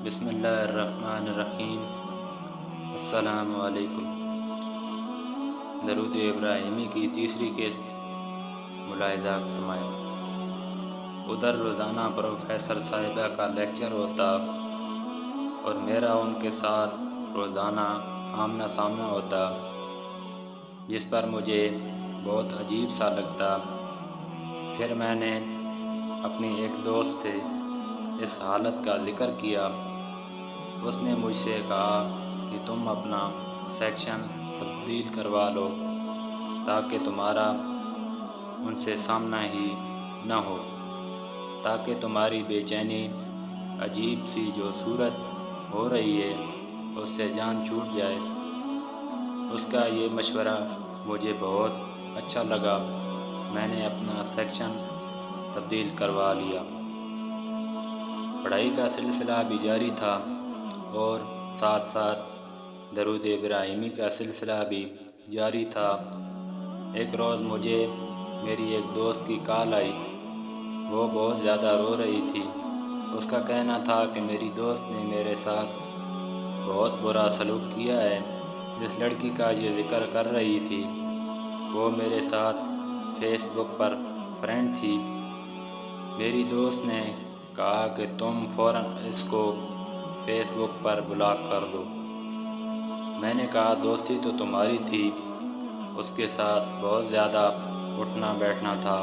بسم اللہ الرحمن الرحیم۔ السلام علیکم۔ درود ابراہیمی کی تیسری قسط ملاحظہ فرمائیں۔ ادھر روزانہ پروفیسر صاحبہ کا لیکچر ہوتا اور میرا ان کے ساتھ روزانہ آمنا سامنا ہوتا، جس پر مجھے بہت عجیب سا لگتا۔ پھر میں نے اپنی ایک دوست سے اس حالت کا ذکر کیا۔ اس نے مجھ سے کہا کہ تم اپنا سیکشن تبدیل کروا لو تاکہ تمہارا ان سے سامنا ہی نہ ہو، تاکہ تمہاری بے چینی عجیب سی جو صورت ہو رہی ہے اس سے جان چھوٹ جائے۔ اس کا یہ مشورہ مجھے بہت اچھا لگا۔ میں نے اپنا سیکشن تبدیل کروا لیا۔ پڑھائی کا سلسلہ بھی جاری تھا اور ساتھ ساتھ درود ابراہیمی کا سلسلہ بھی جاری تھا۔ ایک روز مجھے میری ایک دوست کی کال آئی۔ وہ بہت زیادہ رو رہی تھی۔ اس کا کہنا تھا کہ میری دوست نے میرے ساتھ بہت برا سلوک کیا ہے۔ جس لڑکی کا یہ ذکر کر رہی تھی وہ میرے ساتھ فیس بک پر فرینڈ تھی۔ میری دوست نے کہا کہ تم فوراً اس کو فیس بک پر بلاک کر دو۔ میں نے کہا دوستی تو تمہاری تھی، اس کے ساتھ بہت زیادہ اٹھنا بیٹھنا تھا،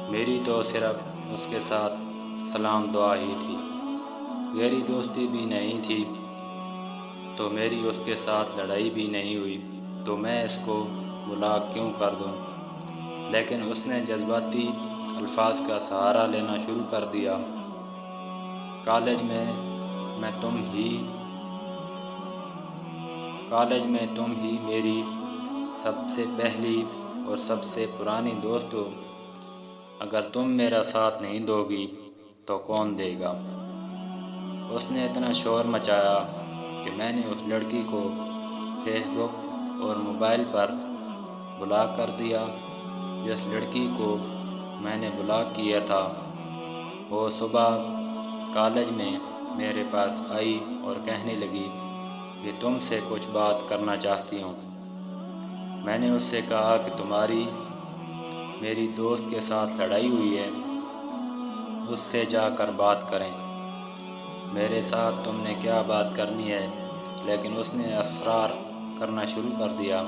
میری تو صرف اس کے ساتھ سلام دعا ہی تھی، گہری دوستی بھی نہیں تھی، تو میری اس کے ساتھ لڑائی بھی نہیں ہوئی، تو میں اس کو بلاک کیوں کر دوں؟ لیکن اس نے جذباتی الفاظ کا سہارا لینا شروع کر دیا۔ کالج میں تم ہی میری سب سے پہلی اور سب سے پرانی دوست ہو، اگر تم میرا ساتھ نہیں دو گی تو کون دے گا؟ اس نے اتنا شور مچایا کہ میں نے اس لڑکی کو فیس بک اور موبائل پر بلاک کر دیا۔ جس لڑکی کو میں نے بلاک کیا تھا وہ صبح کالج میں میرے پاس آئی اور کہنے لگی کہ تم سے کچھ بات کرنا چاہتی ہوں۔ میں نے اس سے کہا کہ تمہاری میری دوست کے ساتھ لڑائی ہوئی ہے، اس سے جا کر بات کریں، میرے ساتھ تم نے کیا بات کرنی ہے؟ لیکن اس نے اصرار کرنا شروع کر دیا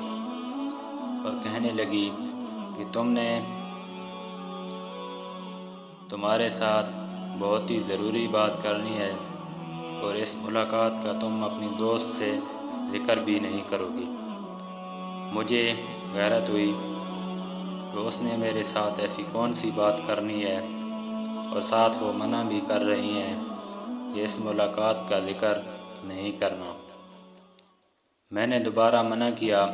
اور کہنے لگی کہ تمہارے ساتھ بہت ہی ضروری بات کرنی ہے اور اس ملاقات کا تم اپنی دوست سے ذکر بھی نہیں کرو گی۔ مجھے غیرت ہوئی کہ اس نے میرے ساتھ ایسی کون سی بات کرنی ہے، اور ساتھ وہ منع بھی کر رہی ہیں کہ اس ملاقات کا ذکر نہیں کرنا۔ میں نے دوبارہ منع کیا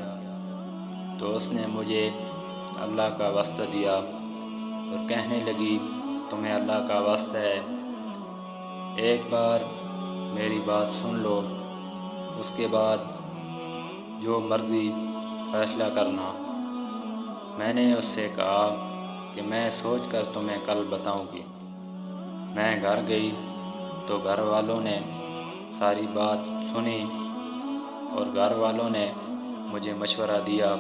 تو اس نے مجھے اللہ کا واسطہ دیا اور کہنے لگی تمہیں اللہ کا واسطہ ہے، ایک بار میری بات سن لو، اس کے بعد جو مرضی فیصلہ کرنا۔ میں نے اس سے کہا کہ میں سوچ کر تمہیں کل بتاؤں گی۔ میں گھر گئی تو گھر والوں نے ساری بات سنی اور گھر والوں نے مجھے مشورہ دیا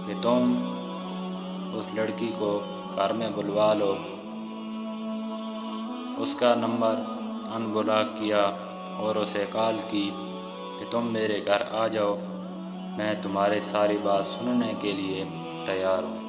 کہ تم اس لڑکی کو گھر میں بلوا لو۔ اس کا نمبر ان بلاک کیا اور اسے کال کی کہ تم میرے گھر آ جاؤ، میں تمہاری ساری بات سننے کے لیے تیار ہوں۔